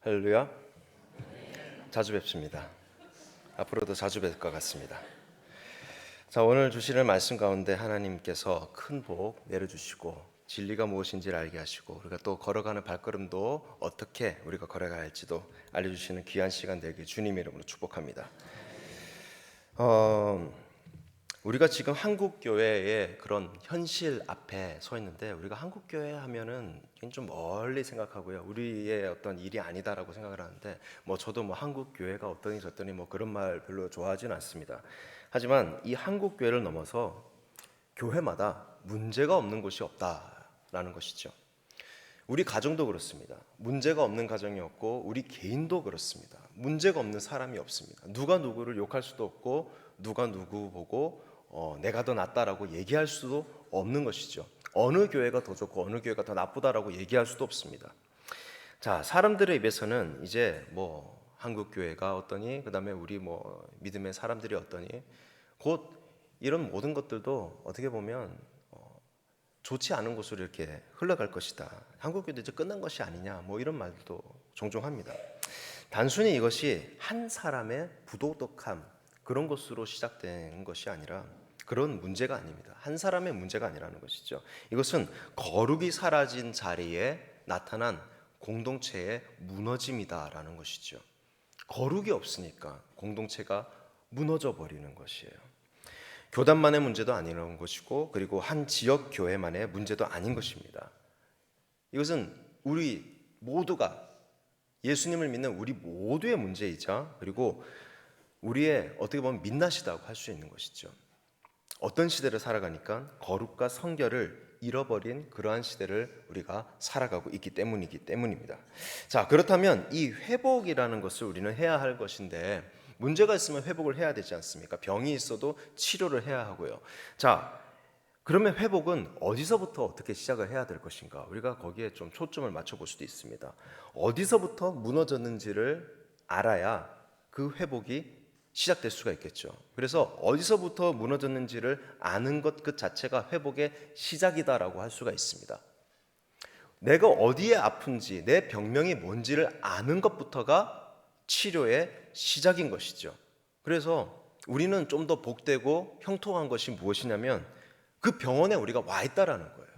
할렐루야. 자주 뵙습니다. 앞으로도 자주 뵐 것 같습니다. 자, 오늘 주시는 말씀 가운데 하나님께서 큰 복 내려주시고 진리가 무엇인지를 알게 하시고 우리가 또 걸어가는 발걸음도 어떻게 우리가 걸어가야 할지도 알려주시는 귀한 시간 되길 주님 이름으로 축복합니다. 우리가 지금 한국교회의 그런 현실 앞에 서 있는데, 우리가 한국교회 하면은 좀 멀리 생각하고요, 우리의 어떤 일이 아니다라고 생각을 하는데, 저도 한국교회가 어떠니 저떠니 그런 말 별로 좋아하지는 않습니다. 하지만 이 한국교회를 넘어서 교회마다 문제가 없는 곳이 없다라는 것이죠. 우리 가정도 그렇습니다. 문제가 없는 가정이 없고, 우리 개인도 그렇습니다. 문제가 없는 사람이 없습니다. 누가 누구를 욕할 수도 없고, 누가 누구 보고 내가 더 낫다라고 얘기할 수도 없는 것이죠. 어느 교회가 더 좋고 어느 교회가 더 나쁘다라고 얘기할 수도 없습니다. 자, 사람들의 입에서는 이제 한국 교회가 어떠니, 그다음에 우리 믿음의 사람들이 어떠니, 곧 이런 모든 것들도 어떻게 보면 좋지 않은 곳으로 이렇게 흘러갈 것이다. 한국 교회도 이제 끝난 것이 아니냐, 이런 말도 종종 합니다. 단순히 이것이 한 사람의 부도덕함, 그런 것으로 시작된 것이 아니라, 그런 문제가 아닙니다. 한 사람의 문제가 아니라는 것이죠. 이것은 거룩이 사라진 자리에 나타난 공동체의 무너짐이다라는 것이죠. 거룩이 없으니까 공동체가 무너져 버리는 것이에요. 교단만의 문제도 아니라는 것이고, 그리고 한 지역 교회만의 문제도 아닌 것입니다. 이것은 우리 모두가, 예수님을 믿는 우리 모두의 문제이자, 그리고 우리의 어떻게 보면 민낯이라고 할 수 있는 것이죠. 어떤 시대를 살아가니까 거룩과 성결을 잃어버린 그러한 시대를 우리가 살아가고 있기 때문입니다. 자, 그렇다면 이 회복이라는 것을 우리는 해야 할 것인데, 문제가 있으면 회복을 해야 되지 않습니까? 병이 있어도 치료를 해야 하고요. 자, 그러면 회복은 어디서부터 어떻게 시작을 해야 될 것인가? 우리가 거기에 좀 초점을 맞춰볼 수도 있습니다. 어디서부터 무너졌는지를 알아야 그 회복이 시작될 수가 있겠죠. 그래서 어디서부터 무너졌는지를 아는 것 그 자체가 회복의 시작이다라고 할 수가 있습니다. 내가 어디에 아픈지, 내 병명이 뭔지를 아는 것부터가 치료의 시작인 것이죠. 그래서 우리는 좀 더 복되고 형통한 것이 무엇이냐면, 그 병원에 우리가 와 있다라는 거예요.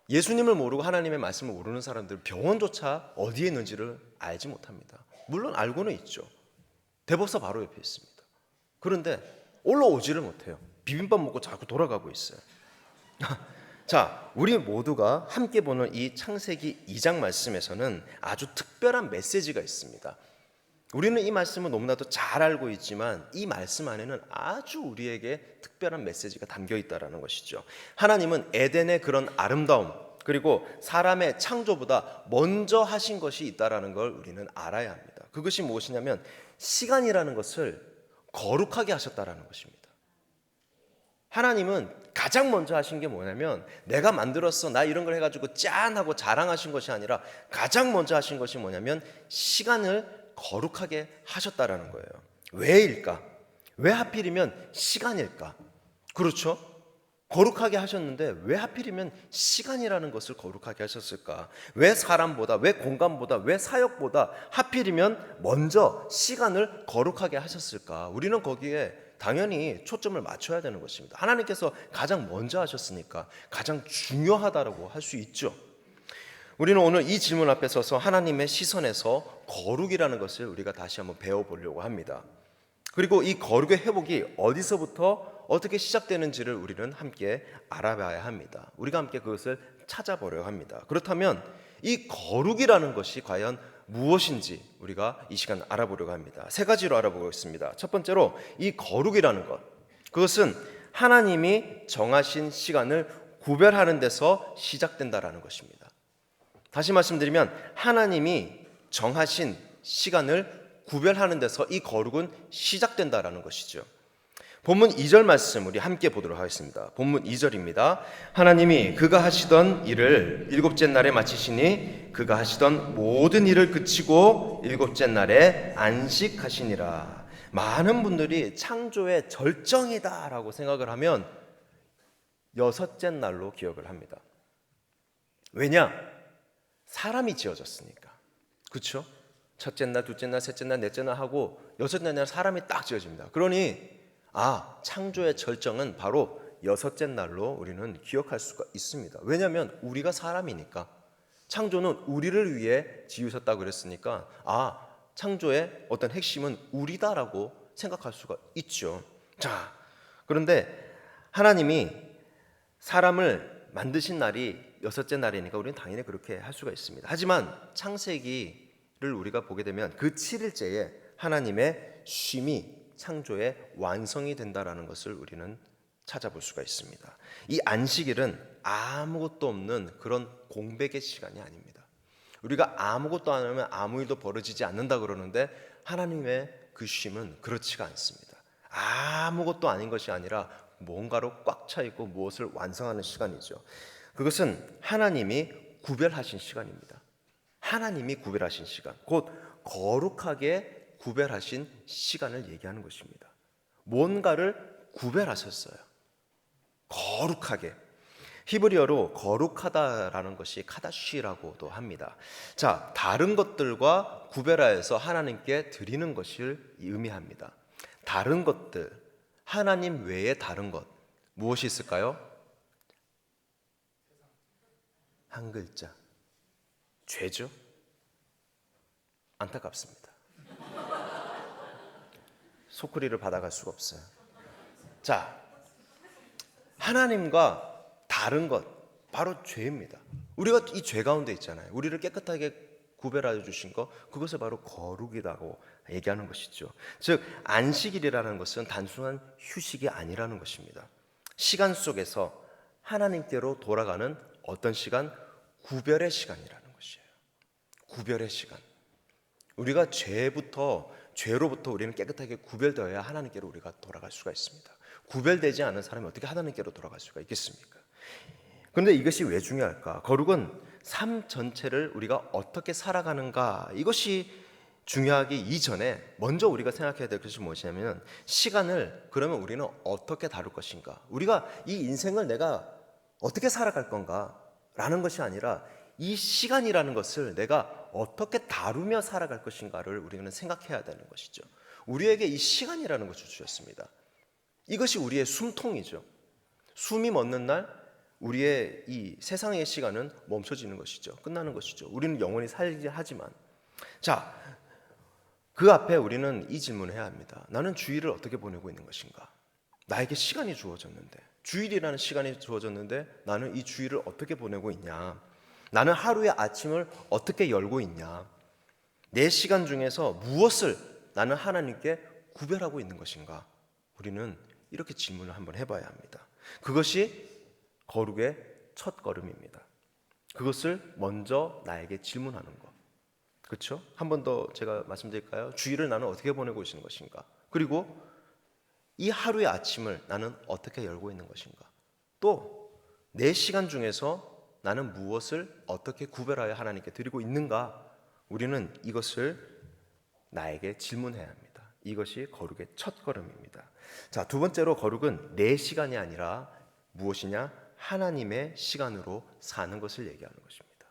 예수님을 모르고 하나님의 말씀을 모르는 사람들은 병원조차 어디에 있는지를 알지 못합니다. 물론 알고는 있죠. 대법사 바로 옆에 있습니다. 그런데 올라오지를 못해요. 비빔밥 먹고 자꾸 돌아가고 있어요. 자, 우리 모두가 함께 보는 이 창세기 2장 말씀에서는 아주 특별한 메시지가 있습니다. 우리는 이 말씀을 너무나도 잘 알고 있지만, 이 말씀 안에는 아주 우리에게 특별한 메시지가 담겨 있다는 것이죠. 하나님은 에덴의 그런 아름다움, 그리고 사람의 창조보다 먼저 하신 것이 있다는 걸 우리는 알아야 합니다. 그것이 무엇이냐면, 시간이라는 것을 거룩하게 하셨다는 것입니다. 하나님은 가장 먼저 하신 게 뭐냐면, 내가 만들었어, 나 이런 걸 해가지고 짠 하고 자랑하신 것이 아니라, 가장 먼저 하신 것이 뭐냐면 시간을 거룩하게 하셨다라는 거예요. 왜일까? 왜 하필이면 시간일까? 그렇죠? 거룩하게 하셨는데 왜 하필이면 시간이라는 것을 거룩하게 하셨을까? 왜 사람보다, 왜 공간보다, 왜 사역보다 하필이면 먼저 시간을 거룩하게 하셨을까? 우리는 거기에 당연히 초점을 맞춰야 되는 것입니다. 하나님께서 가장 먼저 하셨으니까 가장 중요하다고 할 수 있죠. 우리는 오늘 이 질문 앞에 서서 하나님의 시선에서 거룩이라는 것을 우리가 다시 한번 배워보려고 합니다. 그리고 이 거룩의 회복이 어디서부터 어떻게 시작되는지를 우리는 함께 알아봐야 합니다. 우리가 함께 그것을 찾아보려고 합니다. 그렇다면 이 거룩이라는 것이 과연 무엇인지 우리가 이 시간 알아보려고 합니다. 세 가지로 알아보겠습니다. 첫 번째로, 이 거룩이라는 것, 그것은 하나님이 정하신 시간을 구별하는 데서 시작된다라는 것입니다. 다시 말씀드리면, 하나님이 정하신 시간을 구별하는 데서 이 거룩은 시작된다라는 것이죠. 본문 2절 말씀 우리 함께 보도록 하겠습니다. 본문 2절입니다. 하나님이 그가 하시던 일을 일곱째 날에 마치시니 그가 하시던 모든 일을 그치고 일곱째 날에 안식하시니라. 많은 분들이 창조의 절정이다라고 생각을 하면 여섯째 날로 기억을 합니다. 왜냐? 사람이 지어졌으니까. 그렇죠? 첫째 날, 둘째 날, 셋째 날, 넷째 날 하고 여섯째 날 사람이 딱 지어집니다. 그러니 창조의 절정은 바로 여섯째 날로 우리는 기억할 수가 있습니다. 왜냐하면 우리가 사람이니까. 창조는 우리를 위해 지으셨다고 그랬으니까 창조의 어떤 핵심은 우리다라고 생각할 수가 있죠. 자, 그런데 하나님이 사람을 만드신 날이 여섯째 날이니까 우리는 당연히 그렇게 할 수가 있습니다. 하지만 창세기를 우리가 보게 되면 그 7일째에 하나님의 쉼이 창조의 완성이 된다라는 것을 우리는 찾아볼 수가 있습니다. 이 안식일은 아무것도 없는 그런 공백의 시간이 아닙니다. 우리가 아무것도 안 하면 아무 일도 벌어지지 않는다 그러는데 하나님의 그 쉼은 그렇지가 않습니다. 아무것도 아닌 것이 아니라 뭔가로 꽉 차 있고 무엇을 완성하는 시간이죠. 그것은 하나님이 구별하신 시간입니다. 하나님이 구별하신 시간, 곧 거룩하게 구별하신 시간을 얘기하는 것입니다. 뭔가를 구별하셨어요. 거룩하게. 히브리어로 거룩하다라는 것이 카다시라고도 합니다. 자, 다른 것들과 구별하여서 하나님께 드리는 것을 의미합니다. 다른 것들, 하나님 외에 다른 것 무엇이 있을까요? 한 글자, 죄죠. 안타깝습니다. 소쿠리를 받아갈 수가 없어요. 자, 하나님과 다른 것, 바로 죄입니다. 우리가 이 죄 가운데 있잖아요. 우리를 깨끗하게 구별하여 주신 것, 그것을 바로 거룩이라고 얘기하는 것이죠. 즉 안식일이라는 것은 단순한 휴식이 아니라는 것입니다. 시간 속에서 하나님께로 돌아가는 어떤 시간? 구별의 시간이라는 것이에요. 구별의 시간. 우리가 죄로부터 우리는 깨끗하게 구별되어야 하나님께로 우리가 돌아갈 수가 있습니다. 구별되지 않은 사람이 어떻게 하나님께로 돌아갈 수가 있겠습니까? 그런데 이것이 왜 중요할까? 거룩은 삶 전체를 우리가 어떻게 살아가는가, 이것이 중요하기 이전에 먼저 우리가 생각해야 될 것이 무엇이냐면, 시간을 그러면 우리는 어떻게 다룰 것인가, 우리가 이 인생을 내가 어떻게 살아갈 건가 라는 것이 아니라 이 시간이라는 것을 내가 어떻게 다루며 살아갈 것인가를 우리는 생각해야 되는 것이죠. 우리에게 이 시간이라는 것을 주셨습니다. 이것이 우리의 숨통이죠. 숨이 멎는 날 우리의 이 세상의 시간은 멈춰지는 것이죠. 끝나는 것이죠. 우리는 영원히 살지 하지만, 자, 그 앞에 우리는 이 질문을 해야 합니다. 나는 주일을 어떻게 보내고 있는 것인가? 나에게 시간이 주어졌는데, 주일이라는 시간이 주어졌는데 나는 이 주일을 어떻게 보내고 있냐? 나는 하루의 아침을 어떻게 열고 있냐? 내 시간 중에서 무엇을 나는 하나님께 구별하고 있는 것인가? 우리는 이렇게 질문을 한번 해봐야 합니다. 그것이 거룩의 첫 걸음입니다. 그것을 먼저 나에게 질문하는 것. 그렇죠? 한 번 더 제가 말씀드릴까요? 주일을 나는 어떻게 보내고 있는 것인가? 그리고 이 하루의 아침을 나는 어떻게 열고 있는 것인가? 또 내 시간 중에서 나는 무엇을 어떻게 구별하여 하나님께 드리고 있는가? 우리는 이것을 나에게 질문해야 합니다. 이것이 거룩의 첫 걸음입니다. 자, 두 번째로 거룩은 내 시간이 아니라 무엇이냐? 하나님의 시간으로 사는 것을 얘기하는 것입니다.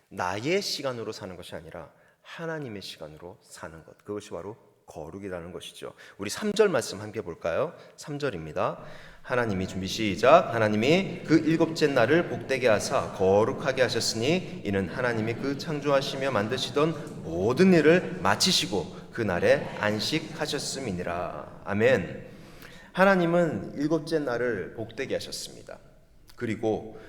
나의 시간으로 사는 것이 아니라 하나님의 시간으로 사는 것, 그것이 바로 거룩이라는 것이죠. 우리 3절 말씀 함께 볼까요? 3절입니다. 하나님이 준비 시작. 하나님이 그 일곱째 날을 복되게 하사 거룩하게 하셨으니 이는 하나님이 그 창조하시며 만드시던 모든 일을 마치시고 그 날에 안식하셨음이니라. 아멘. 하나님은 일곱째 날을 복되게 하셨습니다. 그리고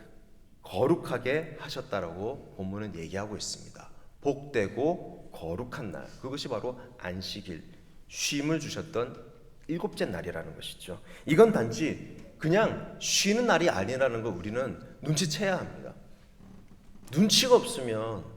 거룩하게 하셨다라고 본문은 얘기하고 있습니다. 복되고 거룩한 날, 그것이 바로 안식일, 쉼을 주셨던 일곱째 날이라는 것이죠. 이건 단지 그냥 쉬는 날이 아니라는 걸 우리는 눈치채야 합니다. 눈치가 없으면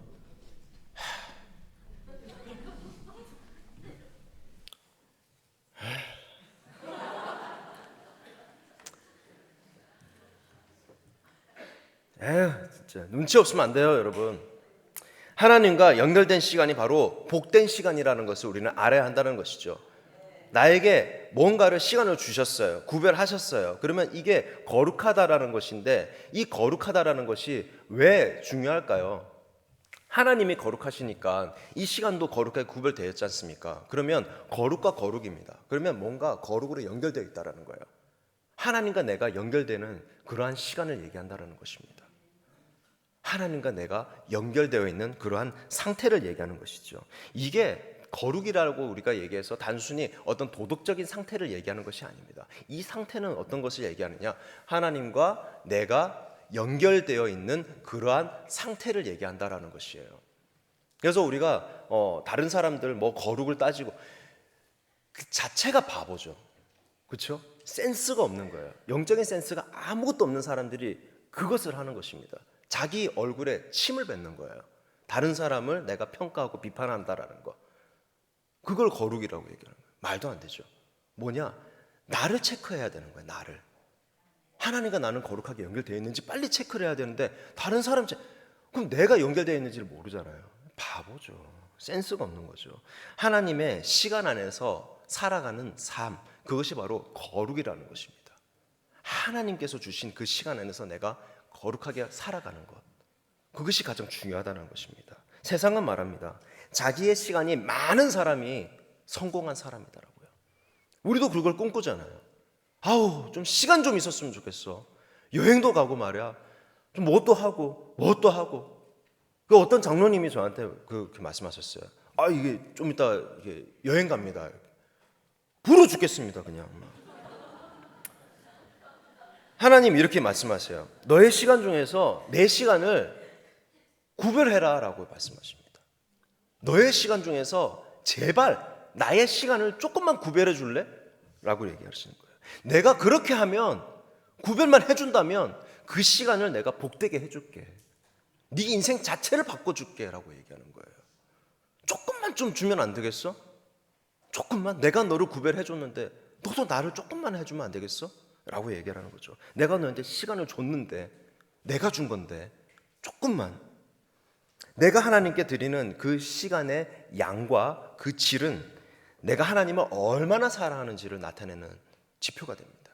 진짜 눈치 없으면 안 돼요, 여러분. 하나님과 연결된 시간이 바로 복된 시간이라는 것을 우리는 알아야 한다는 것이죠. 나에게 뭔가를 시간을 주셨어요. 구별하셨어요. 그러면 이게 거룩하다라는 것인데, 이 거룩하다라는 것이 왜 중요할까요? 하나님이 거룩하시니까 이 시간도 거룩하게 구별되었지 않습니까? 그러면 거룩과 거룩입니다. 그러면 뭔가 거룩으로 연결되어 있다는 거예요. 하나님과 내가 연결되는 그러한 시간을 얘기한다는 것입니다. 하나님과 내가 연결되어 있는 그러한 상태를 얘기하는 것이죠. 이게 거룩이라고 우리가 얘기해서 단순히 어떤 도덕적인 상태를 얘기하는 것이 아닙니다. 이 상태는 어떤 것을 얘기하느냐? 하나님과 내가 연결되어 있는 그러한 상태를 얘기한다라는 것이에요. 그래서 우리가 다른 사람들 뭐 거룩을 따지고 그 자체가 바보죠. 그렇죠? 센스가 없는 거예요. 영적인 센스가 아무것도 없는 사람들이 그것을 하는 것입니다. 자기 얼굴에 침을 뱉는 거예요. 다른 사람을 내가 평가하고 비판한다라는 거. 그걸 거룩이라고 얘기하는 거예요. 말도 안 되죠. 뭐냐? 나를 체크해야 되는 거예요. 나를. 하나님과 나는 거룩하게 연결되어 있는지 빨리 체크를 해야 되는데 다른 사람 그럼 내가 연결되어 있는지를 모르잖아요. 바보죠. 센스가 없는 거죠. 하나님의 시간 안에서 살아가는 삶, 그것이 바로 거룩이라는 것입니다. 하나님께서 주신 그 시간 안에서 내가 거룩하게 살아가는 것, 그것이 가장 중요하다는 것입니다. 세상은 말합니다. 자기의 시간이 많은 사람이 성공한 사람이더라고요. 우리도 그걸 꿈꾸잖아요. 아우, 좀 시간 좀 있었으면 좋겠어. 여행도 가고 말이야. 좀 뭣도 하고 그 어떤 장로님이 저한테 그렇게 말씀하셨어요. 아, 이게 좀 이따 이게 여행 갑니다. 부러 죽겠습니다, 그냥. 하나님 이렇게 말씀하세요. 너의 시간 중에서 내 시간을 구별해라라고 말씀하십니다. 너의 시간 중에서 제발 나의 시간을 조금만 구별해 줄래? 라고 얘기하시는 거예요. 내가 그렇게 하면, 구별만 해준다면 그 시간을 내가 복되게 해줄게. 네 인생 자체를 바꿔줄게 라고 얘기하는 거예요. 조금만 좀 주면 안 되겠어? 조금만? 내가 너를 구별해줬는데 너도 나를 조금만 해주면 안 되겠어? 라고 얘기하는 거죠. 내가 너한테 시간을 줬는데, 내가 준 건데 조금만. 내가 하나님께 드리는 그 시간의 양과 그 질은 내가 하나님을 얼마나 사랑하는지를 나타내는 지표가 됩니다.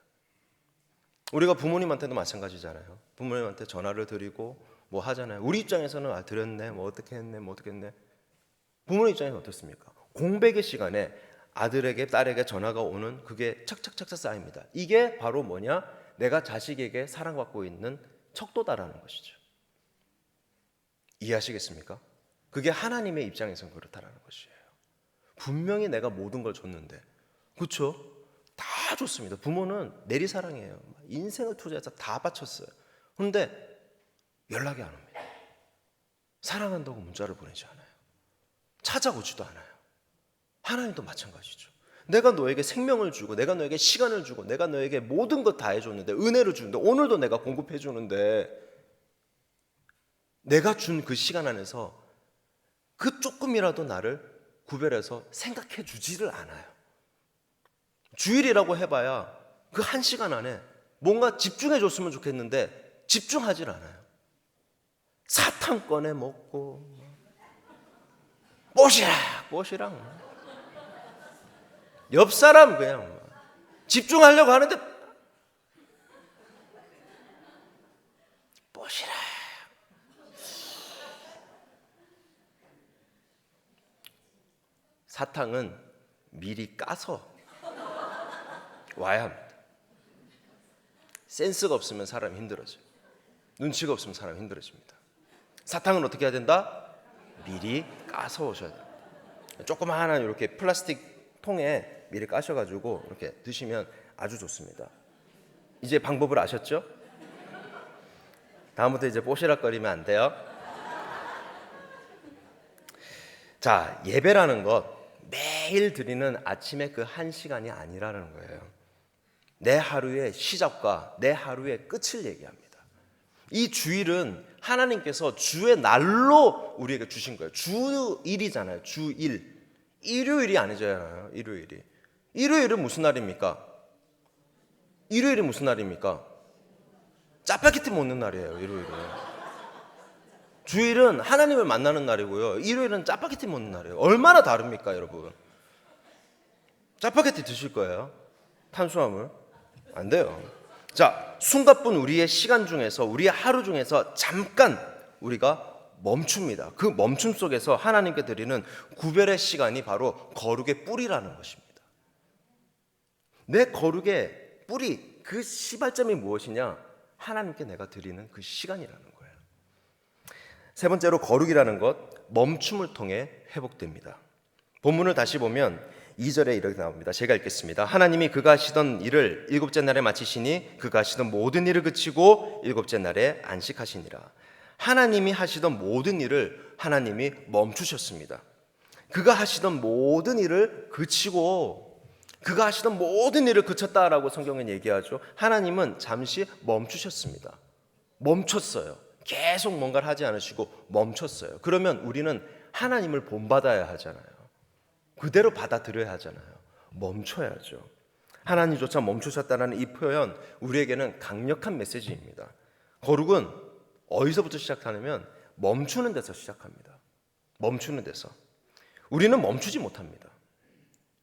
우리가 부모님한테도 마찬가지잖아요. 부모님한테 전화를 드리고 뭐 하잖아요. 우리 입장에서는 드렸네, 뭐 어떻게 했네, 뭐 어떻게 했네. 부모님 입장에서는 어떻습니까? 공백의 시간에 아들에게 딸에게 전화가 오는 그게 착착착착 쌓입니다. 이게 바로 뭐냐? 내가 자식에게 사랑받고 있는 척도다라는 것이죠. 이해하시겠습니까? 그게 하나님의 입장에서는 그렇다라는 것이에요. 분명히 내가 모든 걸 줬는데, 그렇죠? 다 줬습니다. 부모는 내리사랑이에요. 인생을 투자해서 다 바쳤어요. 그런데 연락이 안 옵니다. 사랑한다고 문자를 보내지 않아요. 찾아오지도 않아요. 하나님도 마찬가지죠. 내가 너에게 생명을 주고, 내가 너에게 시간을 주고, 내가 너에게 모든 것 다 해줬는데, 은혜를 주는데, 오늘도 내가 공급해 주는데, 내가 준 그 시간 안에서 그 조금이라도 나를 구별해서 생각해 주지를 않아요. 주일이라고 해봐야 그 한 시간 안에 뭔가 집중해 줬으면 좋겠는데 집중하질 않아요. 사탕 꺼내 먹고 뽀시락 옆 사람 그냥 집중하려고 하는데 뽀시락. 사탕은 미리 까서 와야 합니다. 센스가 없으면 사람이 힘들어져요. 눈치가 없으면 사람이 힘들어집니다. 사탕은 어떻게 해야 된다? 미리 까서 오셔야 돼요. 조그마한 이렇게 플라스틱 통에 미리 까셔가지고 이렇게 드시면 아주 좋습니다. 이제 방법을 아셨죠? 다음부터 이제 뽀시락거리면 안 돼요. 자, 예배라는 것 매일 드리는 아침에 그 한 시간이 아니라는 거예요. 내 하루의 시작과 내 하루의 끝을 얘기합니다. 이 주일은 하나님께서 주의 날로 우리에게 주신 거예요. 주일이잖아요. 주일. 일요일이 아니잖아요. 일요일은 무슨 날입니까? 일요일이 무슨 날입니까? 짜파게티 먹는 날이에요. 일요일은. 주일은 하나님을 만나는 날이고요. 일요일은 짜파게티 먹는 날이에요. 얼마나 다릅니까, 여러분? 짜파게티 드실 거예요? 탄수화물? 안 돼요. 자, 숨가쁜 우리의 시간 중에서, 우리의 하루 중에서 잠깐 우리가 멈춥니다. 그 멈춤 속에서 하나님께 드리는 구별의 시간이 바로 거룩의 뿌리라는 것입니다. 내 거룩의 뿌리, 그 시발점이 무엇이냐? 하나님께 내가 드리는 그 시간이라는 거예요. 세 번째로 거룩이라는 것, 멈춤을 통해 회복됩니다. 본문을 다시 보면 2절에 이렇게 나옵니다. 제가 읽겠습니다. 하나님이 그가 하시던 일을 일곱째 날에 마치시니 그가 하시던 모든 일을 그치고 일곱째 날에 안식하시니라. 하나님이 하시던 모든 일을 하나님이 멈추셨습니다. 그가 하시던 모든 일을 그치고, 그가 하시던 모든 일을 그쳤다라고 성경은 얘기하죠. 하나님은 잠시 멈추셨습니다. 멈췄어요. 계속 뭔가를 하지 않으시고 멈췄어요. 그러면 우리는 하나님을 본받아야 하잖아요. 그대로 받아들여야 하잖아요. 멈춰야죠. 하나님조차 멈추셨다는 이 표현, 우리에게는 강력한 메시지입니다. 거룩은 어디서부터 시작하냐면 멈추는 데서 시작합니다. 멈추는 데서. 우리는 멈추지 못합니다.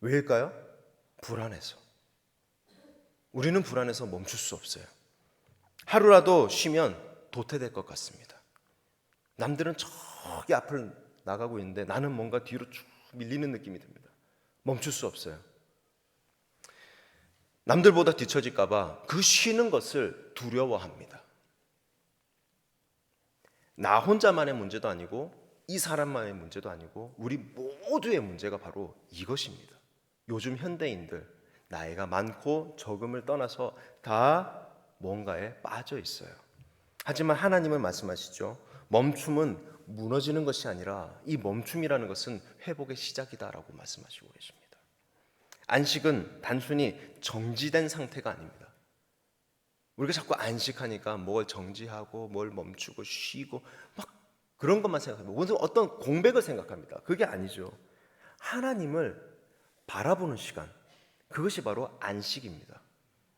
왜일까요? 불안해서. 우리는 불안해서 멈출 수 없어요. 하루라도 쉬면 도태될 것 같습니다. 남들은 저기 앞을 나가고 있는데 나는 뭔가 뒤로 쭉 밀리는 느낌이 듭니다. 멈출 수 없어요. 남들보다 뒤처질까 봐 그 쉬는 것을 두려워합니다. 나 혼자만의 문제도 아니고 이 사람만의 문제도 아니고 우리 모두의 문제가 바로 이것입니다. 요즘 현대인들 나이가 많고 적음을 떠나서 다 뭔가에 빠져 있어요. 하지만 하나님은 말씀하시죠. 멈춤은 무너지는 것이 아니라 이 멈춤이라는 것은 회복의 시작이다라고 말씀하시고 계십니다. 안식은 단순히 정지된 상태가 아닙니다. 우리가 자꾸 안식하니까 뭘 정지하고 뭘 멈추고 쉬고 막 그런 것만 생각합니다. 어떤 공백을 생각합니다. 그게 아니죠. 하나님을 바라보는 시간, 그것이 바로 안식입니다.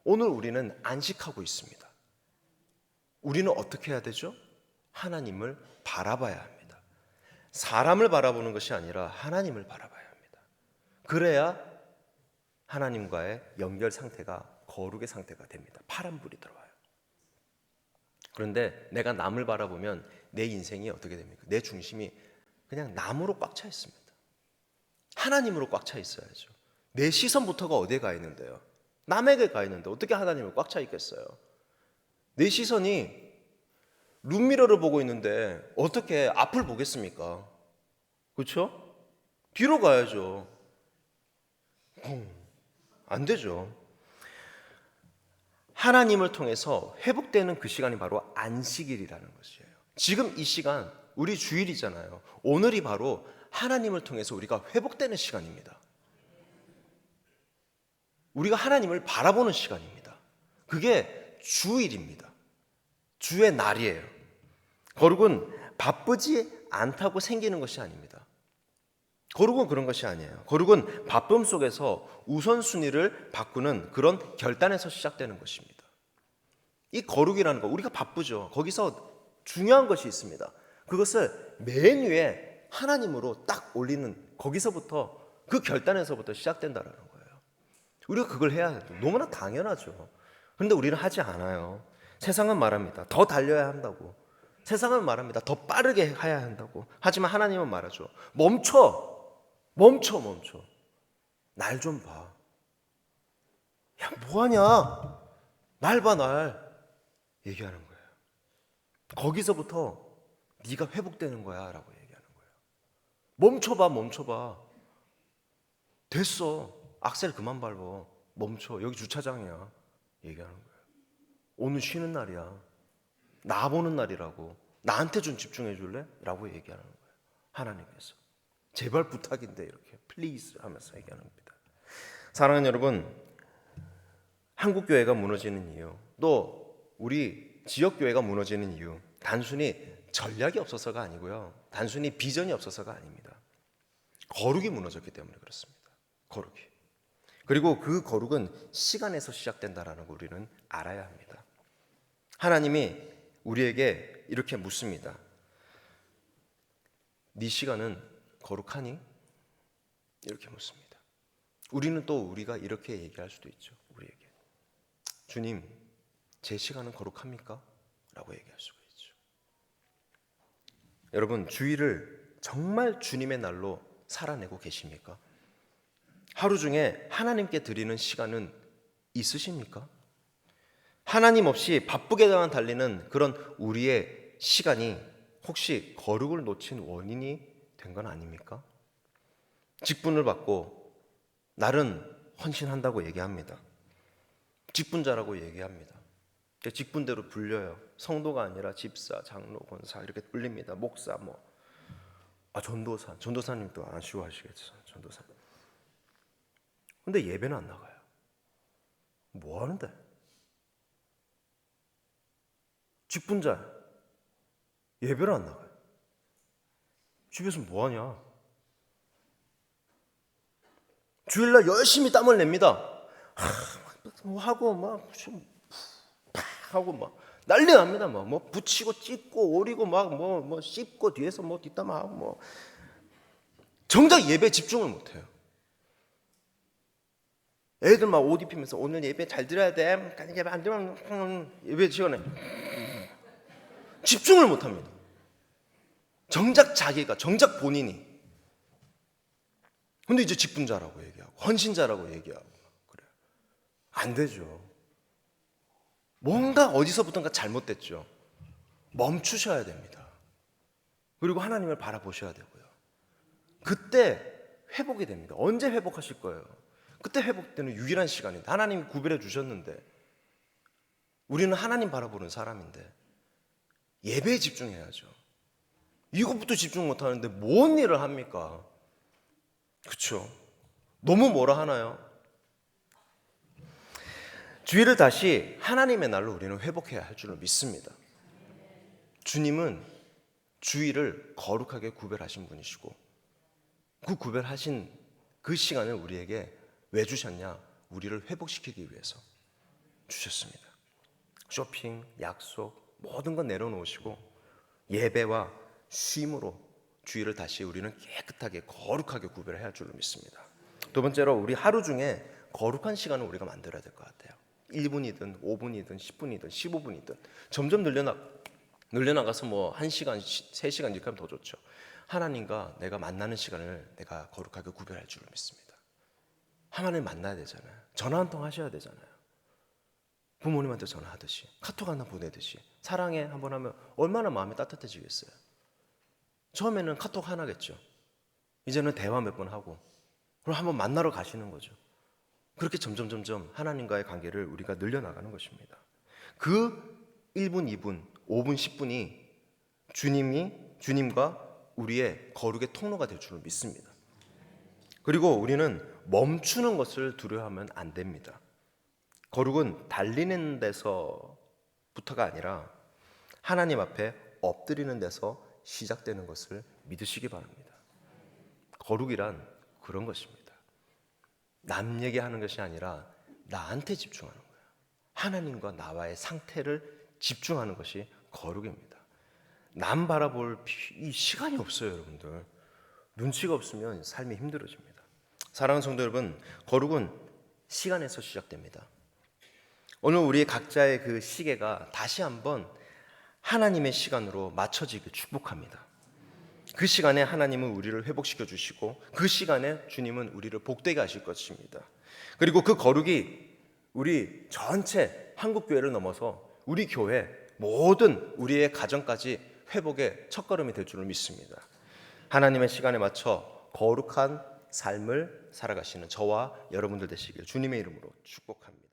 오늘 우리는 안식하고 있습니다. 우리는 어떻게 해야 되죠? 하나님을 바라봐야 합니다. 사람을 바라보는 것이 아니라 하나님을 바라봐야 합니다. 그래야 하나님과의 연결 상태가 거룩의 상태가 됩니다. 파란불이 들어와요. 그런데 내가 남을 바라보면 내 인생이 어떻게 됩니까? 내 중심이 그냥 남으로 꽉 차 있습니다. 하나님으로 꽉 차 있어야죠. 내 시선부터가 어디에 가 있는데요? 남에게 가 있는데 어떻게 하나님을 꽉 차 있겠어요? 내 시선이 룸미러를 보고 있는데 어떻게 앞을 보겠습니까? 그렇죠? 뒤로 가야죠. 안 되죠. 하나님을 통해서 회복되는 그 시간이 바로 안식일이라는 것이에요. 지금 이 시간 우리 주일이잖아요. 오늘이 바로 하나님을 통해서 우리가 회복되는 시간입니다. 우리가 하나님을 바라보는 시간입니다. 그게 주일입니다. 주의 날이에요. 거룩은 바쁘지 않다고 생기는 것이 아닙니다. 거룩은 그런 것이 아니에요. 거룩은 바쁨 속에서 우선순위를 바꾸는 그런 결단에서 시작되는 것입니다. 이 거룩이라는 거, 우리가 바쁘죠. 거기서 중요한 것이 있습니다. 그것을 맨 위에 하나님으로 딱 올리는, 거기서부터, 그 결단에서부터 시작된다는 거예요. 우리가 그걸 해야 해요. 너무나 당연하죠. 그런데 우리는 하지 않아요. 세상은 말합니다. 더 달려야 한다고. 세상은 말합니다. 더 빠르게 해야 한다고. 하지만 하나님은 말하죠. 멈춰. 날 좀 봐. 야, 뭐하냐? 날 봐, 날. 얘기하는 거예요. 거기서부터 네가 회복되는 거야 라고 얘기하는 거예요. 멈춰봐. 됐어. 악셀 그만 밟어. 멈춰. 여기 주차장이야. 얘기하는 거예요. 오늘 쉬는 날이야. 나 보는 날이라고. 나한테 좀 집중해 줄래? 라고 얘기하는 거예요. 하나님께서. 제발 부탁인데 이렇게 플리즈 하면서 얘기하는 겁니다. 사랑하는 여러분, 한국교회가 무너지는 이유, 또 우리 지역교회가 무너지는 이유, 단순히 전략이 없어서가 아니고요. 단순히 비전이 없어서가 아닙니다. 거룩이 무너졌기 때문에 그렇습니다. 거룩이. 그리고 그 거룩은 시간에서 시작된다는 걸 우리는 알아야 합니다. 하나님이 우리에게 이렇게 묻습니다. 네 시간은 거룩하니? 이렇게 묻습니다. 우리는 또 우리가 이렇게 얘기할 수도 있죠. 우리에게. 주님, 제 시간은 거룩합니까? 라고 얘기할 수가 있죠. 여러분, 주일을 정말 주님의 날로 살아내고 계십니까? 하루 중에 하나님께 드리는 시간은 있으십니까? 하나님 없이 바쁘게만 달리는 그런 우리의 시간이 혹시 거룩을 놓친 원인이 된 건 아닙니까? 직분을 받고 날은 헌신한다고 얘기합니다. 직분자라고 얘기합니다. 직분대로 불려요. 성도가 아니라 집사, 장로, 권사 이렇게 불립니다. 목사 전도사님도 아쉬워하시겠죠. 전도사님. 근데 예배는 안 나가요. 뭐 하는데? 직분자 예배를 안 나가요. 집에서 뭐 하냐? 주일날 열심히 땀을 냅니다. 하고 막 하고 막 난리 납니다. 뭐 붙이고 찢고 오리고 막 뭐 씹고 뒤에서 뭐 뒷담화하고 뭐 정작 예배에 집중을 못 해요. 애들 막 옷 입히면서 오늘 예배 잘 드려야 돼. 예배 안 들으면 예배 시간에 집중을 못 합니다. 정작 자기가 정작 본인이 근데 이제 직분자라고 얘기하고 헌신자라고 얘기하고 그래요. 안 되죠. 뭔가 어디서부턴가 잘못됐죠. 멈추셔야 됩니다. 그리고 하나님을 바라보셔야 되고요. 그때 회복이 됩니다. 언제 회복하실 거예요? 그때 회복되는 유일한 시간인데 하나님이 구별해 주셨는데 우리는 하나님 바라보는 사람인데 예배에 집중해야죠. 이것부터 집중 못하는데 뭔 일을 합니까? 그렇죠? 너무 뭐라 하나요? 주일을 다시 하나님의 날로 우리는 회복해야 할 줄을 믿습니다. 주님은 주일을 거룩하게 구별하신 분이시고 그 구별하신 그 시간을 우리에게 왜 주셨냐? 우리를 회복시키기 위해서 주셨습니다. 쇼핑, 약속 모든 건 내려놓으시고 예배와 쉼으로 주일을 다시 우리는 깨끗하게 거룩하게 구별해야 할 줄로 믿습니다. 두 번째로 우리 하루 중에 거룩한 시간을 우리가 만들어야 될 것 같아요. 1분이든 5분이든 10분이든 15분이든 점점 늘려나가서 뭐 1시간, 3시간 이렇게 하면 더 좋죠. 하나님과 내가 만나는 시간을 내가 거룩하게 구별할 줄로 믿습니다. 하나님 만나야 되잖아요. 전화 한 통 하셔야 되잖아요. 부모님한테 전화하듯이 카톡 하나 보내듯이 사랑해 한번 하면 얼마나 마음이 따뜻해지겠어요. 처음에는 카톡 하나겠죠. 이제는 대화 몇 번 하고 그럼 한번 만나러 가시는 거죠. 그렇게 점점 하나님과의 관계를 우리가 늘려나가는 것입니다. 그 1분, 2분, 5분, 10분이 주님과 우리의 거룩의 통로가 될 줄을 믿습니다. 그리고 우리는 멈추는 것을 두려워하면 안 됩니다. 거룩은 달리는 데서부터가 아니라 하나님 앞에 엎드리는 데서 시작되는 것을 믿으시기 바랍니다. 거룩이란 그런 것입니다. 남 얘기하는 것이 아니라 나한테 집중하는 거예요. 하나님과 나와의 상태를 집중하는 것이 거룩입니다. 남 바라볼 이 시간이 없어요, 여러분들. 눈치가 없으면 삶이 힘들어집니다. 사랑하는 성도 여러분, 거룩은 시간에서 시작됩니다. 오늘 우리 각자의 그 시계가 다시 한번 하나님의 시간으로 맞춰지길 축복합니다. 그 시간에 하나님은 우리를 회복시켜 주시고 그 시간에 주님은 우리를 복되게 하실 것입니다. 그리고 그 거룩이 우리 전체 한국교회를 넘어서 우리 교회 모든 우리의 가정까지 회복의 첫걸음이 될 줄을 믿습니다. 하나님의 시간에 맞춰 거룩한 삶을 살아가시는 저와 여러분들 되시길 주님의 이름으로 축복합니다.